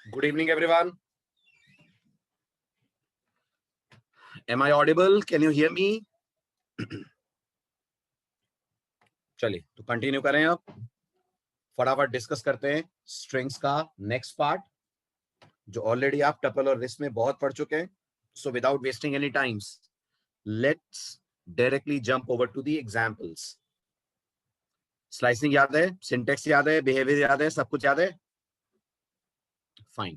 Good evening, everyone. Am I audible? Can you hear me? चलिए तो continue करें अब फटाफट डिस्कस करते हैं स्ट्रिंग्स का नेक्स्ट पार्ट जो ऑलरेडी आप टपल और लिस्ट में बहुत पढ़ चुके हैं. So without wasting any times let's directly jump over to the examples. Slicing याद है, सिंटेक्स याद है, बिहेवियर याद है, सब कुछ याद है. फाइन.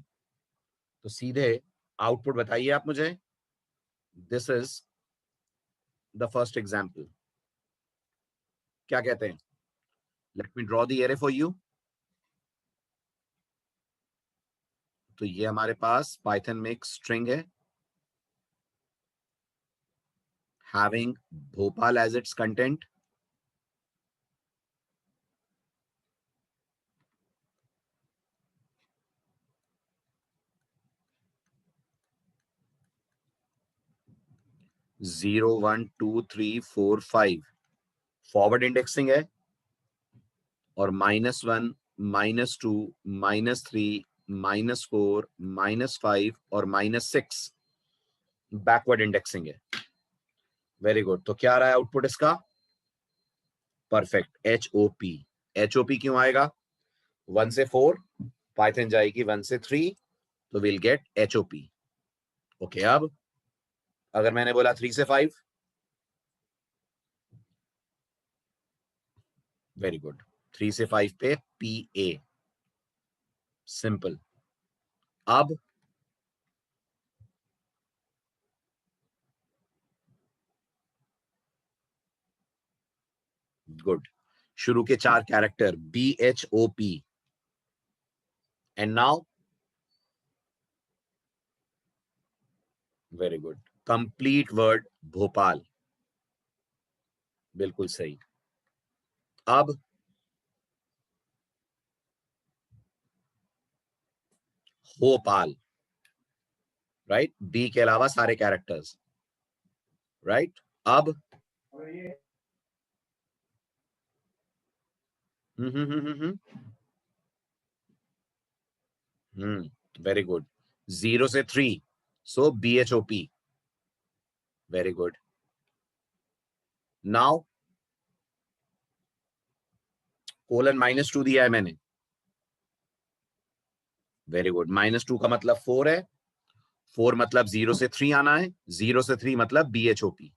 तो सीधे आउटपुट बताइए आप मुझे. This is the first example. क्या कहते हैं? Let me draw the array for you. तो ये हमारे पास पाइथन में एक स्ट्रिंग है having Bhopal as its content. Zero 1 2 3 4 5 forward indexing है और -1 -2 -3 -4 -5 और -6 बैकवर्ड इंडेक्सिंग है. Very good. तो क्या रहा है आउटपुट इसका? परफेक्ट. HOP. HOP क्यों आएगा? 1 से 4 पाइथन जाएगी 1 से 3 तो विल गेट HOP. ओके. अब अगर मैंने बोला 3 से 5. Very good. 3 से 5 पे PA. सिंपल. अब गुड. शुरू के 4 character BHOP. And now very good. Complete word Bhopal. बिल्कुल सही. अब भोपाल. राइट. बी के अलावा सारे कैरेक्टर्स. राइट. अब वेरी गुड. 0 से 3 सो BHOP. Very good. Now colon -2 दिया है मैंने. Very good. -2 का मतलब 4 है. 4 मतलब 0 से 3 आना है. 0 से 3 मतलब BHOP.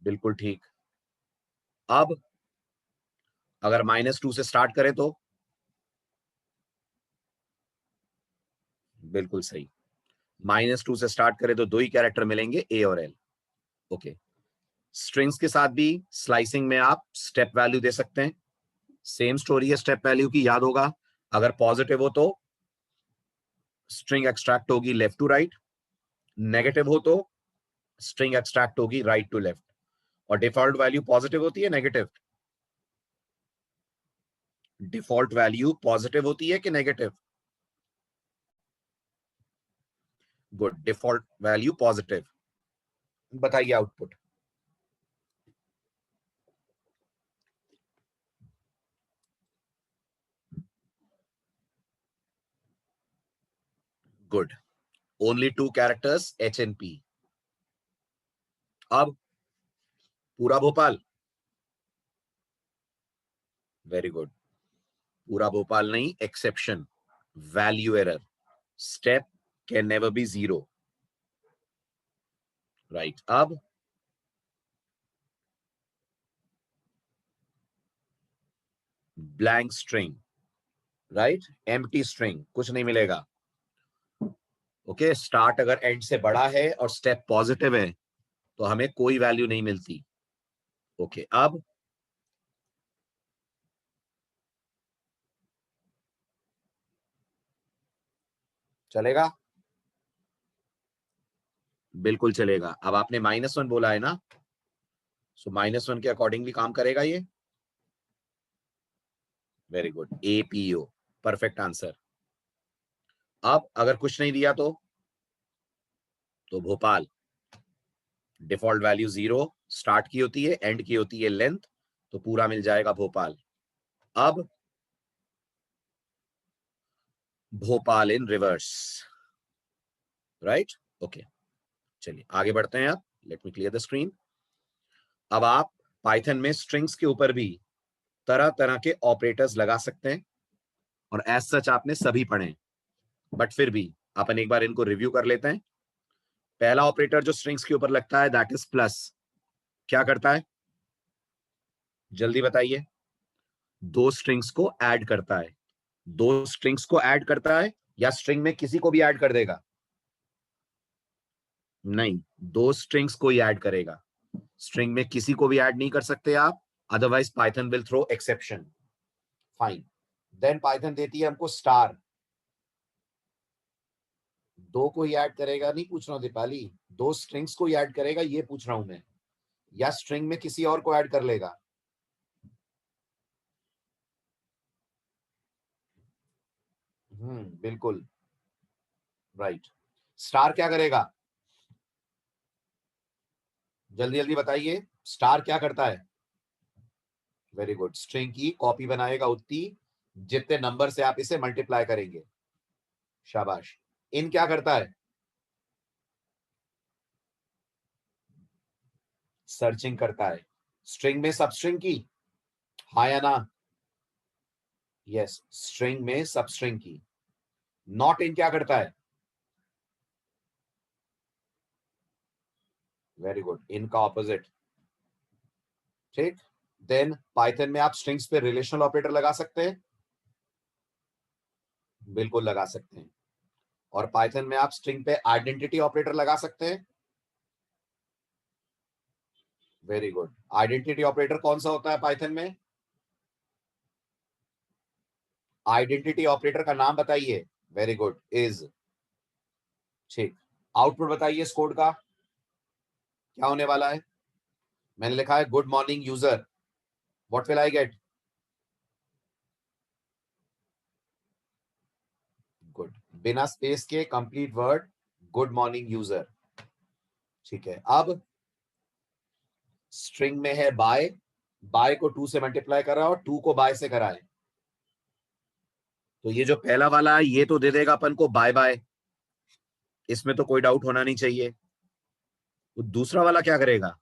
बिल्कुल ठीक. अब अगर -2 से स्टार्ट करें तो बिल्कुल सही. -2 से स्टार्ट करें तो 2 ही कैरेक्टर मिलेंगे, A और L. ओके. स्ट्रिंग्स के साथ भी स्लाइसिंग में आप स्टेप वैल्यू दे सकते हैं. सेम स्टोरी है स्टेप वैल्यू की, याद होगा. अगर पॉजिटिव हो तो स्ट्रिंग एक्सट्रैक्ट होगी लेफ्ट टू राइट. नेगेटिव हो तो स्ट्रिंग एक्सट्रैक्ट होगी राइट टू लेफ्ट. और डिफॉल्ट वैल्यू पॉजिटिव होती है नेगेटिव? डिफॉल्ट वैल्यू पॉजिटिव होती है कि negative? Good. Default value positive. बताइए output. Good. Only 2 characters H and P. अब पूरा भोपाल. Very good. पूरा भोपाल नहीं, exception. Value error. Step can never be 0. Right. अब blank string. Right. Empty string, कुछ नहीं मिलेगा. ओके. स्टार्ट अगर एंड से बड़ा है और स्टेप पॉजिटिव है तो हमें कोई वैल्यू नहीं मिलती. ओके. अब चलेगा? बिल्कुल चलेगा. अब आपने -1 बोला है ना, सो -1 के अकॉर्डिंगली काम करेगा ये. Very good. APO. Perfect answer. अब अगर कुछ नहीं दिया तो भोपाल. डिफॉल्ट वैल्यू 0 स्टार्ट की होती है, एंड की होती है लेंथ, तो पूरा मिल जाएगा भोपाल. अब भोपाल इन रिवर्स, राइट? ओके, चलिए आगे बढ़ते हैं। अब let me clear the screen. अब आप पाइथन में स्ट्रिंग्स के ऊपर भी तरह तरह के ऑपरेटर्स लगा सकते हैं, और एज सच आपने सभी पढ़े, बट फिर भी अपन एक बार इनको रिव्यू कर लेते हैं। पहला ऑपरेटर जो स्ट्रिंग्स के ऊपर लगता है दैट इज प्लस। क्या करता है, जल्दी बताइए? दो स्ट्रिंग्स को ऐड करता है। दो स्ट्रिंग्स को ऐड करता है, या स्ट्रिंग में किसी को भी ऐड कर देगा? नहीं, दो स्ट्रिंग्स को ही ऐड करेगा। स्ट्रिंग में किसी को भी ऐड नहीं कर सकते आप, otherwise Python will throw exception. Fine, then Python देती है हमको स्टार। दो को ही ऐड करेगा नहीं पूछ रहा हूं दीपाली, दो स्ट्रिंग्स को ही ऐड करेगा ये पूछ रहा हूं मैं, या स्ट्रिंग में किसी और को ऐड कर लेगा? बिल्कुल राइट। स्टार क्या करेगा, जल्दी जल्दी बताइए, स्टार क्या करता है? वेरी गुड, स्ट्रिंग की कॉपी बनाएगा उतनी जितने नंबर से आप इसे मल्टीप्लाई करेंगे। शाबाश। इन क्या करता है? सर्चिंग करता है। स्ट्रिंग में सब स्ट्रिंग की, हाँ या ना? यस, स्ट्रिंग में सब स्ट्रिंग की। नॉट इन क्या करता है? वेरी गुड, इनका ऑपोजिट। ठीक, देन पाइथन में आप स्ट्रिंग्स पे रिलेशनल ऑपरेटर लगा सकते हैं, बिल्कुल लगा सकते हैं। और पाइथन में आप स्ट्रिंग पे आइडेंटिटी ऑपरेटर लगा सकते हैं। वेरी गुड, आइडेंटिटी ऑपरेटर कौन सा होता है पाइथन में? आइडेंटिटी ऑपरेटर का नाम बताइए। Very good, is. ठीक, आउटपुट बताइए इस कोड का क्या होने वाला है? मैंने लिखा है good morning user, what will I get? Good, बिना स्पेस के complete word, good morning user. ठीक है, अब स्ट्रिंग में है बाय, बाय को 2 से मल्टीप्लाई कर रहा है और 2 को बाय से कराए, तो ये जो पहला वाला है ये तो दे देगा अपन को बाय बाय, इसमें तो कोई डाउट होना नहीं चाहिए। तो दूसरा वाला क्या करेगा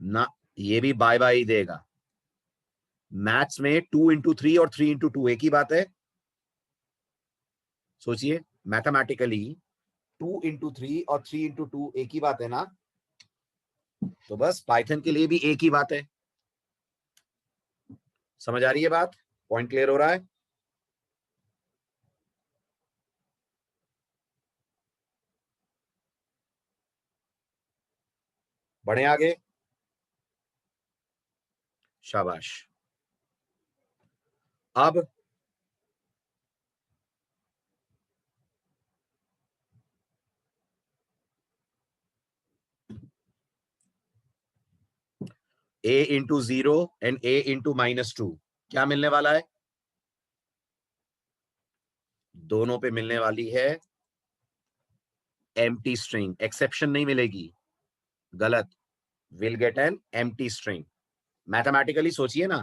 ना, ये भी बाय बाय ही देगा। मैथ्स में 2 into 3 और 3 into 2 एक ही बात है, सोचिए मैथमेटिकली 2 into 3 और 3 into 2 एक ही बात है ना, तो बस पाइथन के लिए भी एक ही बात है। समझ आ रही है बात? पॉइंट क्लियर हो रहा है? बढ़े आगे, शाबाश। अब a into 0 and a into -2 क्या मिलने वाला है? दोनों पे मिलने वाली है एम्प्टी स्ट्रिंग, एक्सेप्शन नहीं मिलेगी, गलत, will get an empty string. Mathematically सोचिए ना,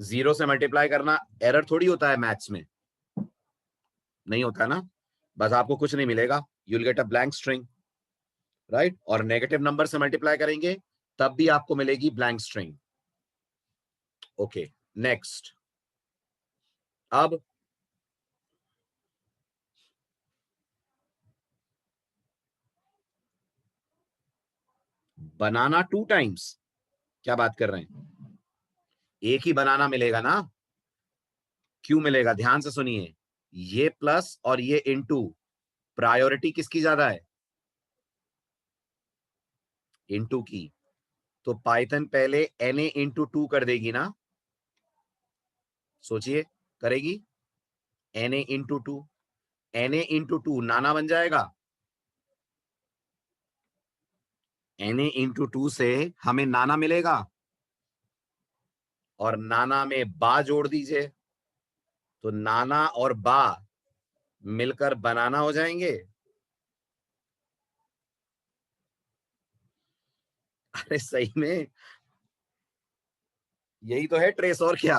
0 से मल्टीप्लाई करना एरर थोड़ी होता है मैथ्स में, नहीं होता ना, बस आपको कुछ नहीं मिलेगा, you'll get a blank string, right? और नेगेटिव नंबर से मल्टीप्लाई करेंगे तब भी आपको मिलेगी ब्लैंक स्ट्रिंग। Okay, next. अब बनाना 2 टाइम्स, क्या बात कर रहे हैं? एक ही बनाना मिलेगा ना, क्यों मिलेगा, ध्यान से सुनिए, ये प्लस और ये इनटू, प्रायोरिटी किसकी ज्यादा है? इनटू की। तो पाइथन पहले na into 2 कर देगी ना, सोचिए, करेगी? na into 2, na into 2 नाना बन जाएगा, na into 2 से हमें नाना मिलेगा, और नाना में बा जोड़ दीजिए, तो नाना और बा मिलकर बनाना हो जाएंगे। अरे सही में यही तो है ट्रेस, और क्या?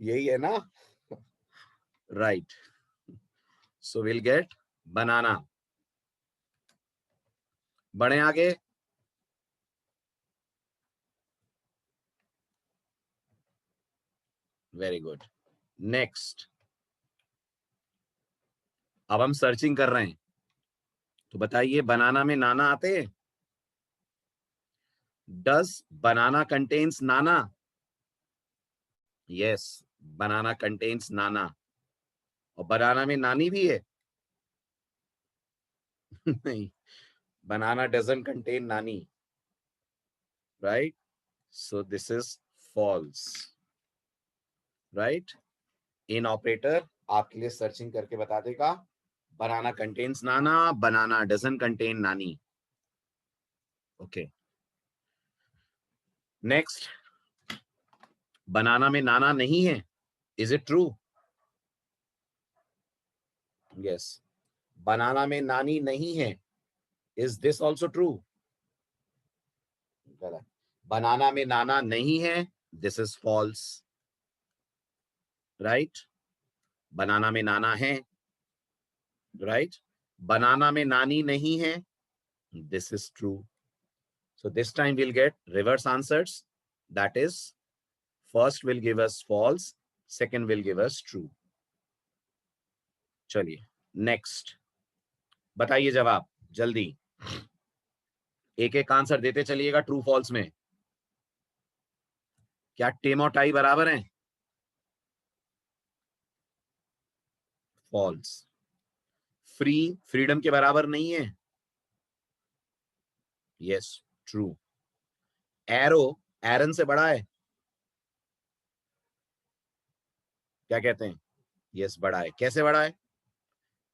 यही है ना, राइट। सो विल गेट बनाना। बढ़े आगे। Very good. नेक्स्ट, अब हम सर्चिंग कर रहे हैं, तो बताइए बनाना में नाना आते हैं? डज बनाना कंटेन्स नाना? यस, बनाना कंटेन्स नाना। और बनाना में नानी भी है? नहीं, बनाना डजंट कंटेन नानी, right? So this is false, right? In operator आपके लिए सर्चिंग करके बता देगा बनाना कंटेन्स नाना, बनाना डजंट कंटेन नानी। ओके, नेक्स्ट, बनाना में नाना नहीं है, is it true? Yes, banana में नानी नहीं है, इज दिस ऑल्सो ट्रू? गलत। बनाना में नाना नहीं है, दिस इज फॉल्स, राइट? बनाना में नाना है, राइट? बनाना में नानी नहीं है, this is true. So this time we'll get reverse answers. That is, first will give us false, second will give us true. चलिए नेक्स्ट, बताइए जवाब जल्दी, एक एक आंसर देते चलिएगा ट्रू फॉल्स में। क्या टेम और टाई बराबर हैं? फॉल्स। फ्री फ्रीडम के बराबर नहीं है? Yes, true. एरो एरन से बड़ा है? क्या कहते हैं? यस, बड़ा है। कैसे बड़ा है?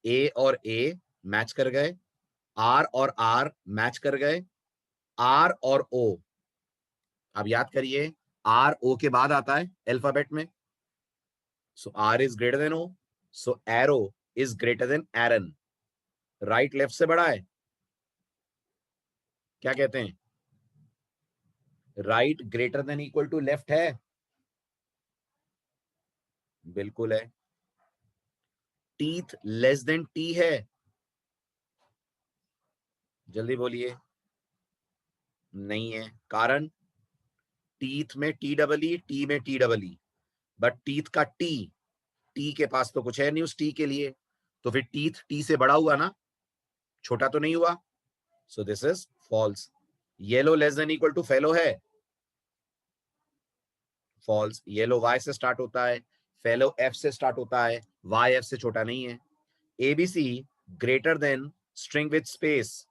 ए और ए मैच कर गए, आर और आर मैच कर गए, आर और ओ। अब याद करिए, आर ओ के बाद आता है अल्फाबेट में, so R is greater than O, so arrow is greater than Aaron. Right left से बड़ा है? क्या कहते हैं? Right greater than equal to left है? बिल्कुल है। टीथ लेस देन टी है? जल्दी बोलिए। नहीं है। कारण? टीथ में टी डबल ई, टी में T double E, but teeth का टी, टी के पास तो कुछ है नहीं उस टी के लिए, तो फिर टीथ टी से बड़ा हुआ ना, छोटा तो नहीं हुआ। So this is false. Yellow less than equal to fellow है? फॉल्स। येलो वाई से स्टार्ट होता है, फेलो एफ से स्टार्ट होता है, वाई एफ से छोटा नहीं है। ABC greater than string with space?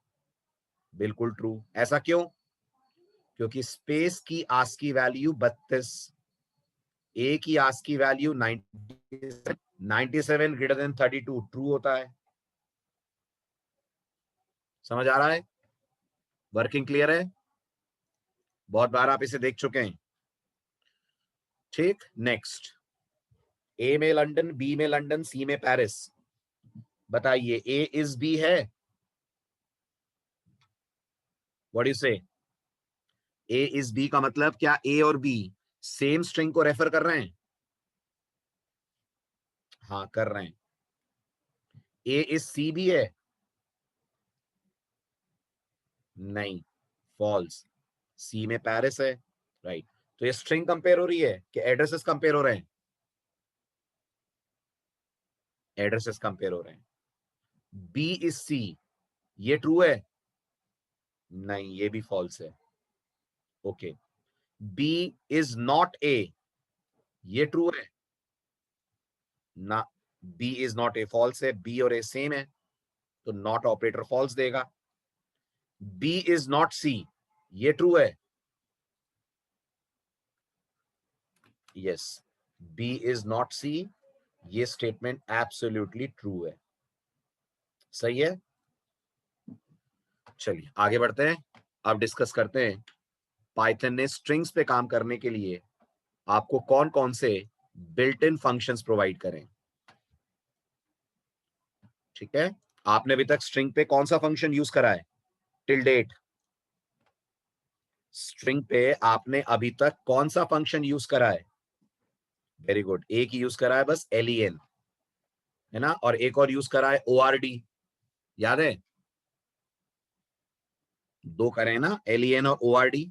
बिल्कुल ट्रू। ऐसा क्यों? क्योंकि स्पेस की आस्की वैल्यू 32, ए की ASCII value 97 greater than 32 true होता है। समझ आ रहा है? वर्किंग क्लियर है? बहुत बार आप इसे देख चुके हैं। ठीक, नेक्स्ट, ए में लंदन, बी में लंदन, सी में पेरिस। बताइए ए इज बी है? व्हाट डू यू से? ए इज बी का मतलब क्या ए और बी सेम स्ट्रिंग को रेफर कर रहे हैं? हाँ, कर रहे हैं। ए इज सी भी है? नहीं, फॉल्स। सी में पेरिस है, राइट? तो ये स्ट्रिंग कंपेयर हो रही है कि एड्रेसेस कंपेयर हो रहे हैं? एड्रेसेस कंपेयर हो रहे हैं। बी इज सी, ये ट्रू है? नहीं, ये भी फॉल्स है। Okay, B is not A, ये ट्रू है? ना, B is not A false है, बी और ए सेम है, तो नॉट ऑपरेटर फॉल्स देगा। बी इज नॉट सी, ये ट्रू है? Yes, B is not C, ये स्टेटमेंट एब्सोल्युटली ट्रू है। सही है। चलिए आगे बढ़ते हैं, अब डिस्कस करते हैं पाइथन ने स्ट्रिंग्स पे काम करने के लिए आपको कौन कौन से बिल्ट इन फंक्शंस प्रोवाइड करें। ठीक है, आपने अभी तक स्ट्रिंग पे कौन सा फंक्शन यूज करा है टिल डेट? स्ट्रिंग पे आपने अभी तक कौन सा फंक्शन यूज करा है? वेरी गुड, एक ही यूज करा है बस LEN, है ना, और एक और यूज करा है ORD, याद है? दो करे ना, LEN और ORD।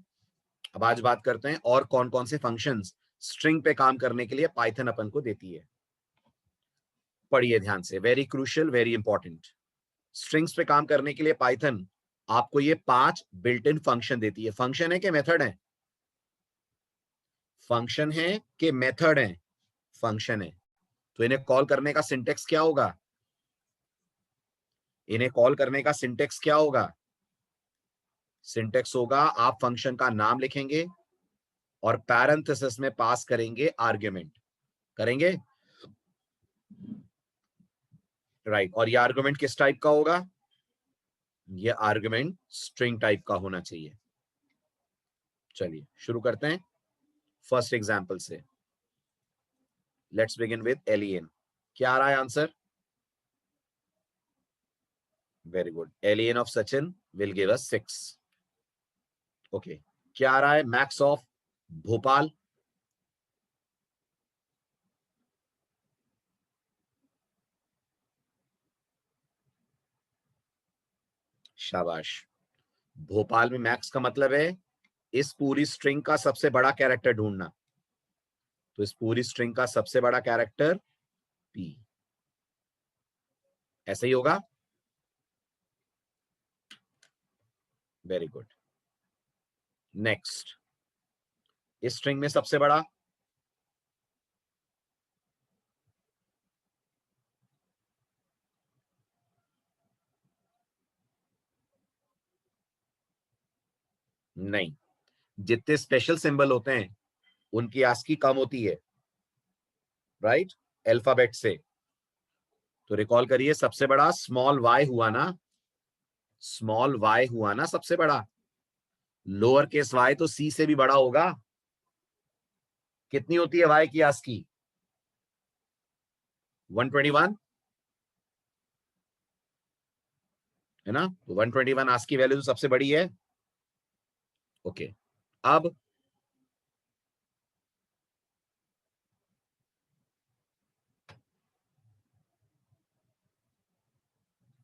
अब आज बात करते हैं और कौन कौन से फंक्शंस स्ट्रिंग पे काम करने के लिए पाइथन अपन को देती है। पढ़िए ध्यान से, very crucial, very important. Strings पे काम करने के लिए पाइथन आपको ये 5 बिल्ट इन फंक्शन देती है। फंक्शन है कि मेथड है? फंक्शन है कि मेथड है? फंक्शन है। तो इन्हें कॉल करने का सिंटेक्स क्या होगा? इन्हें कॉल करने का सिंटेक्स क्या होगा? सिंटेक्स होगा, आप फंक्शन का नाम लिखेंगे और पैरेंथेसिस में पास करेंगे आर्ग्यूमेंट। करेंगे, राइट। और ये आर्ग्यूमेंट किस टाइप का होगा? ये आर्ग्यूमेंट स्ट्रिंग टाइप का होना चाहिए। चलिए शुरू करते हैं फर्स्ट एग्जांपल से। Let's begin with LEN। क्या आ रहा है answer? Very good, LEN of Sachin will give us 6। Okay, क्या आ रहा है? Max of Bhopal. शाबाश। भोपाल में मैक्स का मतलब है इस पूरी स्ट्रिंग का सबसे बड़ा कैरेक्टर ढूंढना। तो इस पूरी स्ट्रिंग का सबसे बड़ा कैरेक्टर P, ऐसे ही होगा। Very good. नेक्स्ट, इस स्ट्रिंग में सबसे बड़ा नहीं, जितने स्पेशल सिंबल होते हैं उनकी आस्की कम होती है, राइट, अल्फाबेट से। तो रिकॉल करिए, सबसे बड़ा स्मॉल y हुआ ना, स्मॉल y हुआ ना सबसे बड़ा। लोअर केस y तो C से भी बड़ा होगा। कितनी होती है y की आस्की? 121, है ना? तो 121 आस्की वैल्यू तो सबसे बड़ी है। ओके, अब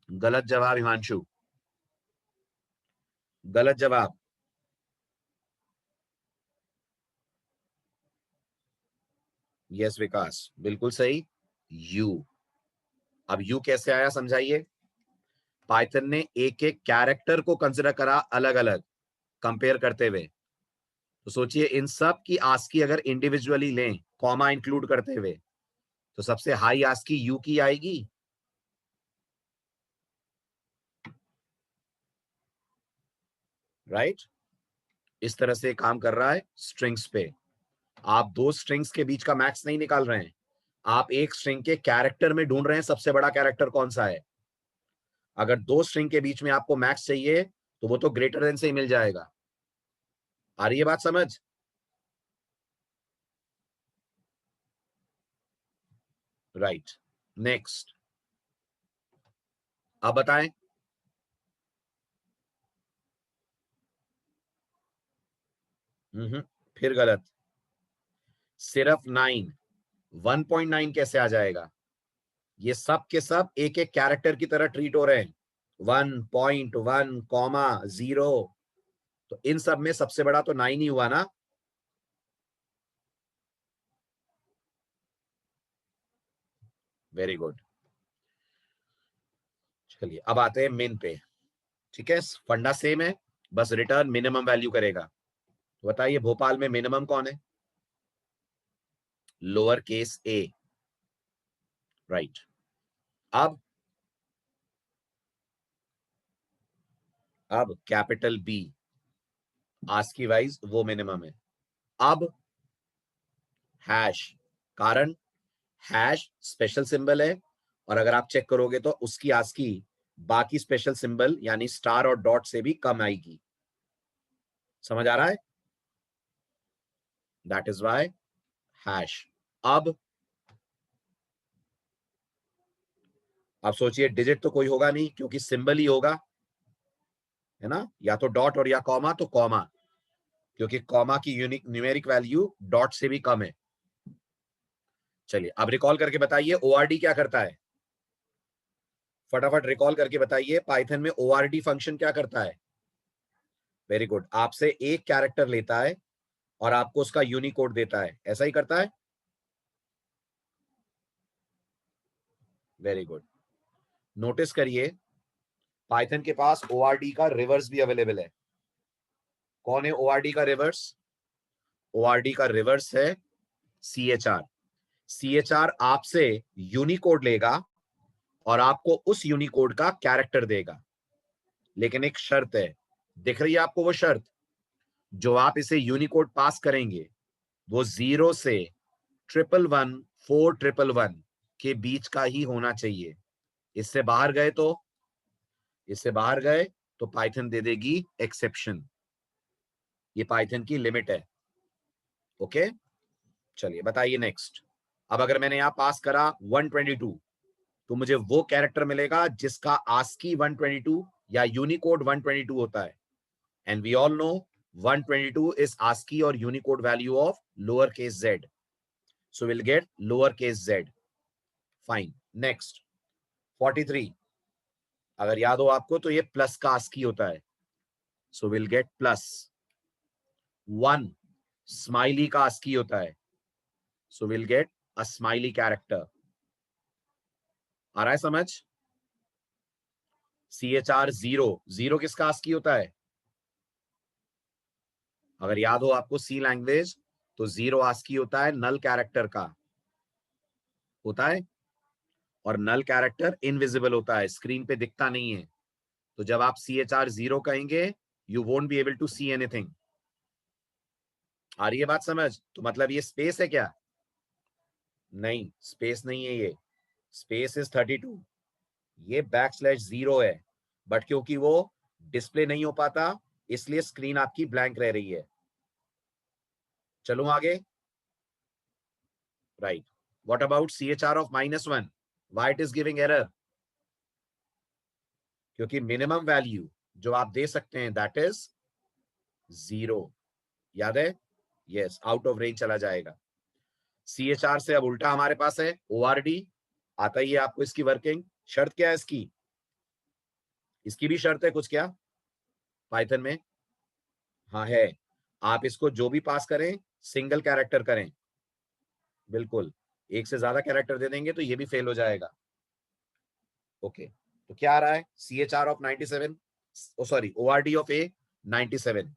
गलत जवाब हिमांशु, गलत जवाब। यस विकास, बिल्कुल सही, u। अब u कैसे आया समझाइए। पाइथन ने एक एक कैरेक्टर को कंसिडर करा अलग अलग, कंपेयर करते हुए। तो सोचिए, इन सब की आस्की अगर इंडिविजुअली लें, कॉमा इंक्लूड करते हुए, तो सबसे हाई आस्की यू की आएगी। राइट, इस तरह से काम कर रहा है स्ट्रिंग्स पे। आप दो स्ट्रिंग्स के बीच का मैक्स नहीं निकाल रहे हैं, आप एक स्ट्रिंग के कैरेक्टर में ढूंढ रहे हैं सबसे बड़ा कैरेक्टर कौन सा है। अगर दो स्ट्रिंग के बीच में आपको मैक्स चाहिए तो वो तो ग्रेटर देन से ही मिल जाएगा। आ रही है बात समझ? राइट, नेक्स्ट, अब बताएं। फिर गलत। सिर्फ 9, 1.9 कैसे आ जाएगा? ये सब के सब एक एक कैरेक्टर की तरह ट्रीट हो रहे हैं। 1.1 कॉमा 0, तो इन सब में सबसे बड़ा तो 9 ही हुआ ना। Very good. चलिए अब आते हैं मेन पे। ठीक है, फंडा सेम है, बस रिटर्न मिनिमम वैल्यू करेगा। तो बताइए भोपाल में मिनिमम कौन है? Lower case a, right. अब कैपिटल B, आस्की वाइज वो मिनिमम है। अब हैश, कारण हैश स्पेशल सिंबल है, और अगर आप चेक करोगे तो उसकी आस्की बाकी स्पेशल सिंबल यानी स्टार और डॉट से भी कम आएगी। समझ आ रहा है? That is why hash. अब आप सोचिए, डिजिट तो कोई होगा नहीं क्योंकि सिंबल ही होगा, है ना, या तो डॉट और या कॉमा, तो कॉमा, क्योंकि कॉमा की यूनिक न्यूमेरिक वैल्यू डॉट से भी कम है। चलिए अब रिकॉल करके बताइए ओआरडी क्या करता है, फटाफट रिकॉल करके बताइए पाइथन में ओआरडी फंक्शन क्या करता है। वेरी गुड, आपसे एक कैरेक्टर लेता है और आपको उसका यूनिकोड देता है, ऐसा ही करता है। वेरी गुड, नोटिस करिए पाइथन के पास ओआरडी का रिवर्स भी अवेलेबल है। कौन है ओआरडी का रिवर्स? ओआरडी का रिवर्स है सीएचआर। सीएचआर आपसे यूनिकोड लेगा और आपको उस यूनिकोड का कैरेक्टर देगा, लेकिन एक शर्त है, दिख रही है आपको वो शर्त? जो आप इसे यूनिकोड पास करेंगे वो 0 से 1114111 के बीच का ही होना चाहिए। इससे बाहर गए तो पाइथन दे देगी एक्सेप्शन। ये पाइथन की लिमिट है। ओके, चलिए बताइए नेक्स्ट। अब अगर मैंने यहां पास करा 122 तो मुझे वो कैरेक्टर मिलेगा जिसका आस्की 122 या यूनिकोड 122 होता है, and we all know 122 is ASCII or Unicode value of lowercase z. So we'll get lowercase z. Fine. Next, 43. अगर याद हो आपको तो ये प्लस का ASCII होता है. So we'll get plus. 1 smiley का ASCII होता है. So we'll get a smiley character. आ रहा है समझ? CHR 0 किसका ASCII होता है? अगर याद हो आपको सी लैंग्वेज तो 0 ASCII होता है नल कैरेक्टर का, होता है, और नल कैरेक्टर इनविजिबल होता है, स्क्रीन पे दिखता नहीं है। तो जब आप CHR 0 कहेंगे you won't be able to see anything. आ रही है बात समझ? तो मतलब ये स्पेस है क्या? नहीं, स्पेस नहीं है, ये स्पेस इज 32। ये \0 है, बट क्योंकि वो डिस्प्ले नहीं हो पाता इसलिए स्क्रीन आपकी ब्लैंक रह रही है। चलो आगे। Right, what about CHR of -1? Why it is giving error? क्योंकि मिनिमम वैल्यू जो आप दे सकते हैं दैट इज 0। याद है? यस, आउट ऑफ रेंज चला जाएगा। CHR से अब उल्टा हमारे पास है ORD। आता ही है आपको इसकी वर्किंग। शर्त क्या है इसकी? इसकी भी शर्त है कुछ क्या पाइथन में? हाँ है, आप इसको जो भी पास करें सिंगल कैरेक्टर करें। बिल्कुल, एक से ज्यादा कैरेक्टर दे देंगे तो ये भी फेल हो जाएगा। ओके, तो क्या आ रहा है? CHR of 97, sorry ORD of A 97।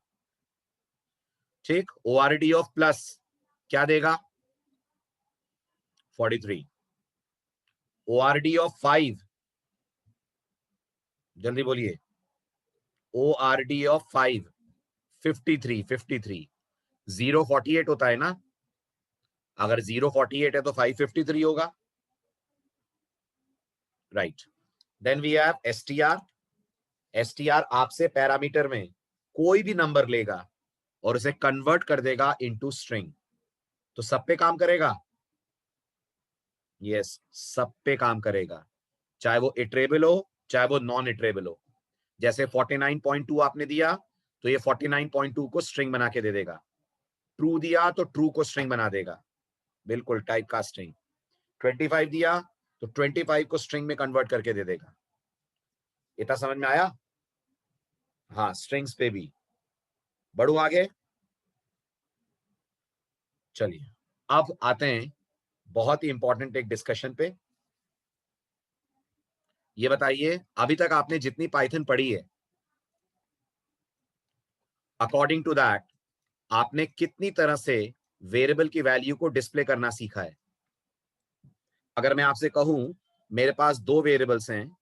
ठीक, ORD of प्लस क्या देगा? 43। ORD of 5, जल्दी बोलिए। ORD of 5 53। 0 48 होता है ना? अगर 0 48 है तो 5 53 होगा। Right, then we have STR। STR आपसे पैरामीटर में कोई भी नंबर लेगा और उसे कन्वर्ट कर देगा इनटू स्ट्रिंग। तो सब पे काम करेगा? यस, सब पे काम करेगा, चाहे वो इटरेबल हो चाहे वो नॉन इटरेबल हो। जैसे 49.2 आपने दिया तो ये 49.2 को स्ट्रिंग बना के दे देगा। ट्रू दिया तो ट्रू को स्ट्रिंग बना देगा, बिल्कुल टाइप कास्टिंग। 25 दिया तो 25 को स्ट्रिंग में कन्वर्ट करके दे देगा। इतना समझ में आया? हाँ, स्ट्रिंग्स पे भी। बढ़ू आगे। चलिए अब आते हैं बहुत ही इंपॉर्टेंट एक डिस्कशन पे। ये बताइए अभी तक आपने जितनी पाइथन पढ़ी है अकॉर्डिंग टू दैट आपने कितनी तरह से वेरिएबल की वैल्यू को डिस्प्ले करना सीखा है? अगर मैं आपसे कहूं मेरे पास दो वेरिएबल्स हैं,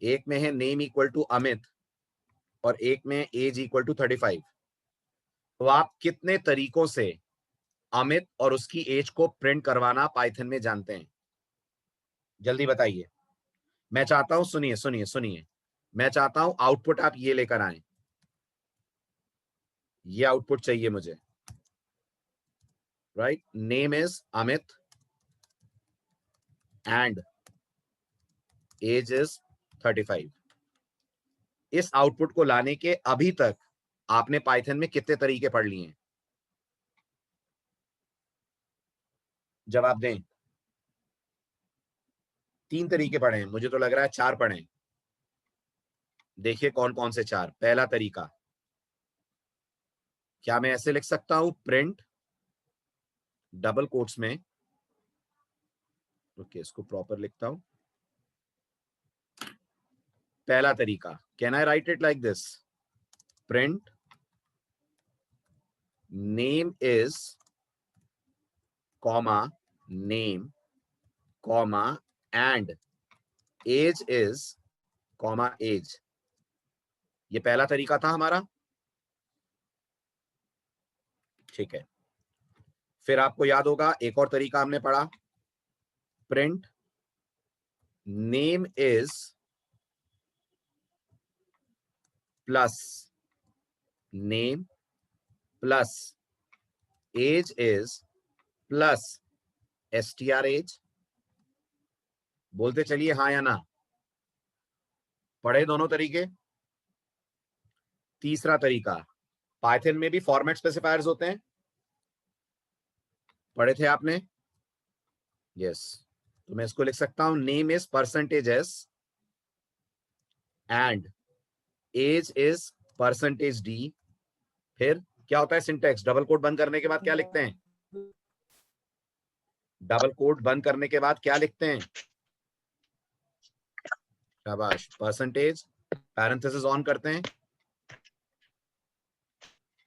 एक में है नेम इक्वल टू अमित और एक में एज इक्वल टू 35, तो आप कितने तरीकों से अमित और उसकी एज को प्रिंट करवाना पाइथन में जानते हैं? जल्दी बताइए। मैं चाहता हूं, सुनिए सुनिए सुनिए, मैं चाहता हूं आउटपुट आप ये लेकर आए। ये आउटपुट चाहिए मुझे। Right, name is Amit and age is 35। इस आउटपुट को लाने के अभी तक आपने पाइथन में कितने तरीके पढ़ लिए हैं? जवाब दें। 3 तरीके पढ़े हैं, मुझे तो लग रहा है 4 पढ़े हैं। देखिए कौन कौन से 4। पहला तरीका, क्या मैं ऐसे लिख सकता हूं, प्रिंट डबल कोट्स में, ओके इसको प्रॉपर लिखता हूं। पहला तरीका, can I write it like this, print name is comma name comma and age is comma age. ये पहला तरीका था हमारा, ठीक है। फिर आपको याद होगा एक और तरीका हमने पढ़ा, print name is plus name plus age is plus STR age. बोलते चलिए हाँ या ना, पढ़े दोनों तरीके। तीसरा तरीका, पाइथन में भी फॉर्मेट स्पेसिफायर्स होते हैं, पढ़े थे आपने, यस। तो मैं इसको लिख सकता हूं, name is percentage s and age is percentage d. फिर क्या होता है सिंटेक्स, डबल कोट बंद करने के बाद क्या लिखते हैं, डबल कोट बंद करने के बाद क्या लिखते हैं, शाबाश, परसेंटेज, पैरेंथेसिस ऑन करते हैं,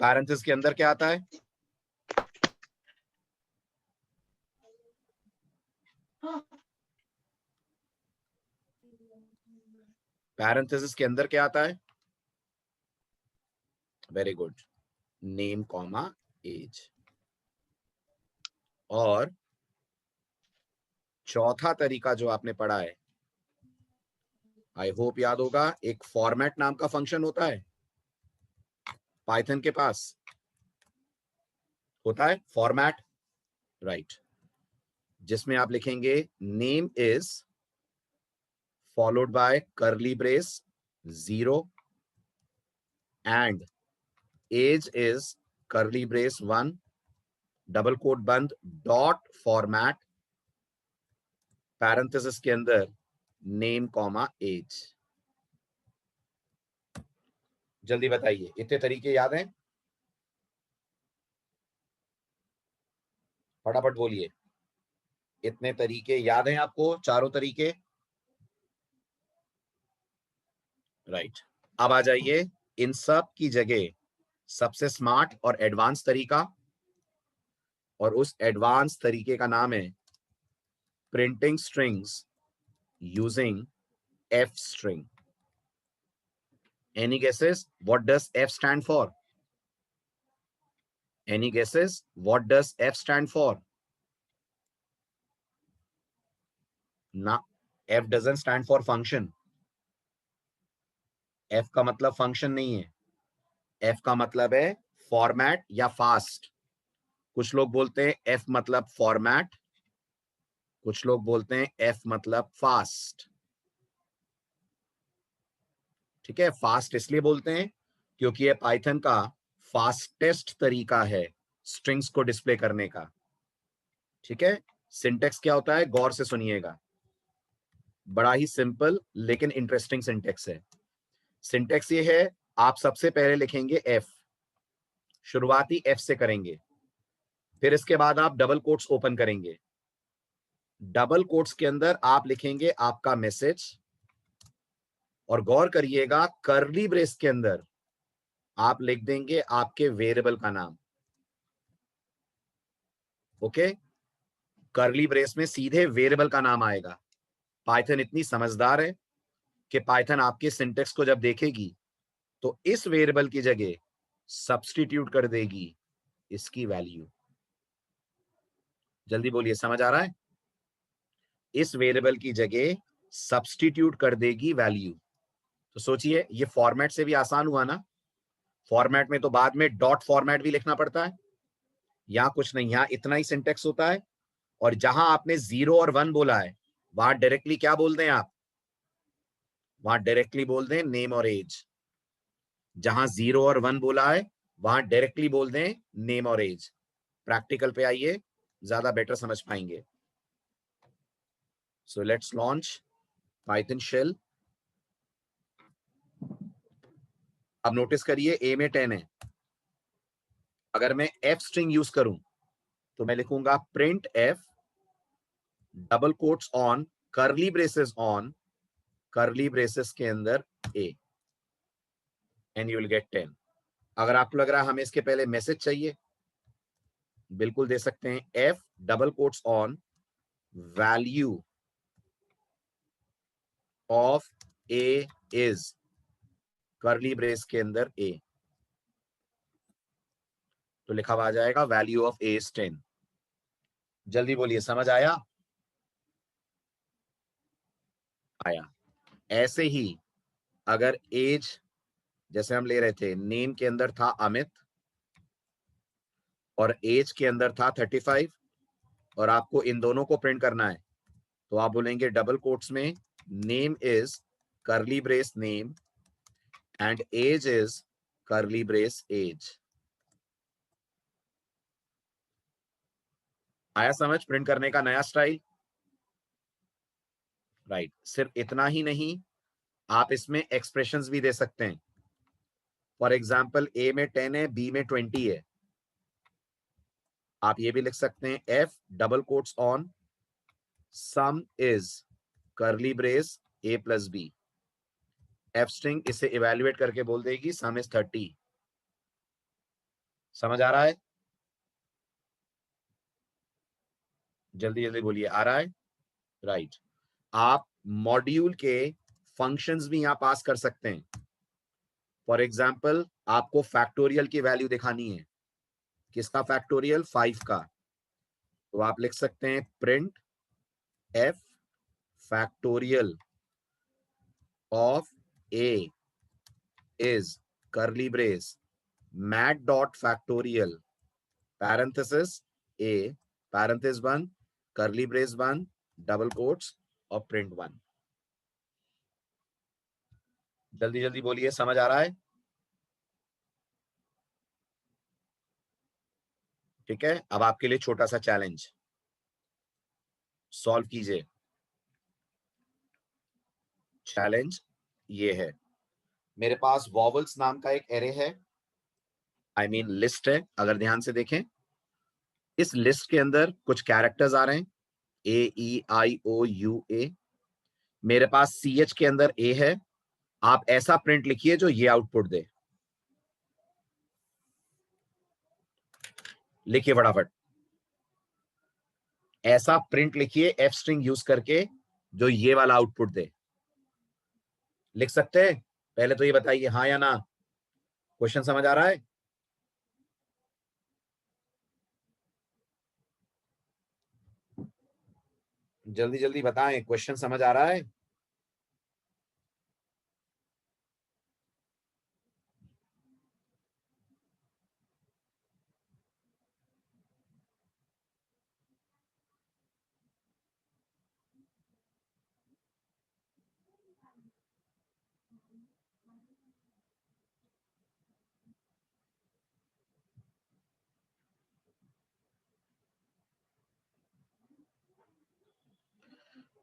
पैरेंथेसिस के अंदर क्या आता है, पैरेंथेसिस के अंदर क्या आता है, very good, name comma age. और चौथा तरीका जो आपने पढ़ा है, आई होप याद होगा, एक फॉर्मेट नाम का फंक्शन होता है पाइथन के पास, होता है फॉर्मेट, राइट, जिसमें आप लिखेंगे name is followed by curly brace 0 and age is curly brace 1 double quote बंद डॉट फॉर्मेट, पैरेंथेसिस के अंदर नेम कॉमा एज। जल्दी बताइए, इतने तरीके याद हैं, फटाफट बोलिए, इतने तरीके याद हैं आपको, चारों तरीके, राइट। अब आ जाइए, इन सब की जगह सबसे स्मार्ट और एडवांस तरीका, और उस एडवांस तरीके का नाम है printing strings using F string. Any guesses what does F stand for, any guesses what does F stand for, ना, F doesn't stand for function, F का मतलब फंक्शन नहीं है, एफ का मतलब है फॉर्मेट या फास्ट। कुछ लोग बोलते हैं एफ मतलब फॉर्मेट, कुछ लोग बोलते हैं एफ मतलब फास्ट, ठीक है। फास्ट इसलिए बोलते हैं क्योंकि ये पाइथन का फास्टेस्ट तरीका है स्ट्रिंग्स को डिस्प्ले करने का, ठीक है। सिंटेक्स क्या होता है, गौर से सुनिएगा, बड़ा ही सिंपल लेकिन इंटरेस्टिंग सिंटेक्स है। सिंटेक्स ये है, आप सबसे पहले लिखेंगे एफ, शुरुआती एफ से करेंगे, फिर इसके बाद आप डबल कोट्स ओपन करेंगे, डबल कोट्स के अंदर आप लिखेंगे आपका मैसेज, और गौर करिएगा कर्ली ब्रेस के अंदर आप लिख देंगे आपके वेरिएबल का नाम, ओके। कर्ली ब्रेस में सीधे वेरिएबल का नाम आएगा। पाइथन इतनी समझदार है कि पाइथन आपके सिंटेक्स को जब देखेगी तो इस वेरिएबल की जगह सब्स्टिट्यूट कर देगी इसकी वैल्यू। जल्दी बोलिए, समझ आ रहा है, इस वेरिएबल की जगह सब्स्टिट्यूट कर देगी वैल्यू। तो सोचिए, ये फॉर्मेट से भी आसान हुआ ना, फॉर्मेट में तो बाद में डॉट फॉर्मेट भी लिखना पड़ता है, यहां कुछ नहीं, यहां इतना ही सिंटेक्स होता है, और जहां आपने 0 और 1 बोला है वहां डायरेक्टली क्या बोल दें आप, वहां डायरेक्टली बोल दें नेम और एज। जहां 0 और 1 बोला है वहां डायरेक्टली बोल दें नेम और एज। प्रैक्टिकल पे आइए, ज्यादा बेटर समझ पाएंगे। So let's launch Python shell. अब नोटिस करिए ए में 10 है। अगर मैं एफ स्ट्रिंग यूज करूं तो मैं लिखूंगा print F double quotes on curly braces on curly braces के अंदर A and you will get 10। अगर आपको लग रहा है हमें इसके पहले मैसेज चाहिए, बिल्कुल दे सकते हैं। F double quotes on value of A is curly brace के अंदर ए, तो लिखा हुआ आ जाएगा वैल्यू ऑफ ए इज 10। जल्दी बोलिए, समझ आया? आया। ऐसे ही अगर एज जैसे हम ले रहे थे, नेम के अंदर था अमित और एज के अंदर था 35 और आपको इन दोनों को प्रिंट करना है, तो आप बोलेंगे डबल कोट्स में name is curly brace name and age is curly brace age. आया समझ प्रिंट करने का नया स्टाइल? राइट। सिर्फ इतना ही नहीं, आप इसमें एक्सप्रेशंस भी दे सकते हैं। फॉर एग्जाम्पल ए में 10 है, बी में 20 है, आप ये भी लिख सकते हैं f double quotes on sum is curly brace a plus b. F string इसे इवेल्युएट करके बोल देगी सम इज 30। समझ आ रहा है? जल्दी जल्दी बोलिए, आ रहा है? राइट। आप मॉड्यूल के फंक्शंस भी यहां पास कर सकते हैं। फॉर एग्जाम्पल आपको फैक्टोरियल की वैल्यू दिखानी है। किसका फैक्टोरियल? 5 का। तो आप लिख सकते हैं print F factorial of A is curly brace math dot factorial parenthesis A parenthesis 1 curly brace 1 double quotes और प्रिंट 1। जल्दी जल्दी बोलिए, समझ आ रहा है? ठीक है, अब आपके लिए छोटा सा चैलेंज, सॉल्व कीजिए। चैलेंज ये है, मेरे पास वॉवल्स नाम का एक एरे है, आई मीन लिस्ट है। अगर ध्यान से देखें, इस लिस्ट के अंदर कुछ कैरेक्टर्स आ रहे हैं, ए ई आई ओ यू ए। मेरे पास सी एच के अंदर ए है। आप ऐसा प्रिंट लिखिए जो ये आउटपुट दे। लिखिए फटाफट, ऐसा प्रिंट लिखिए एफ स्ट्रिंग यूज करके जो ये वाला आउटपुट दे। लिख सकते हैं? पहले तो ये बताइए हाँ या ना। क्वेश्चन समझ आ रहा है? जल्दी जल्दी बताएं, क्वेश्चन समझ आ रहा है?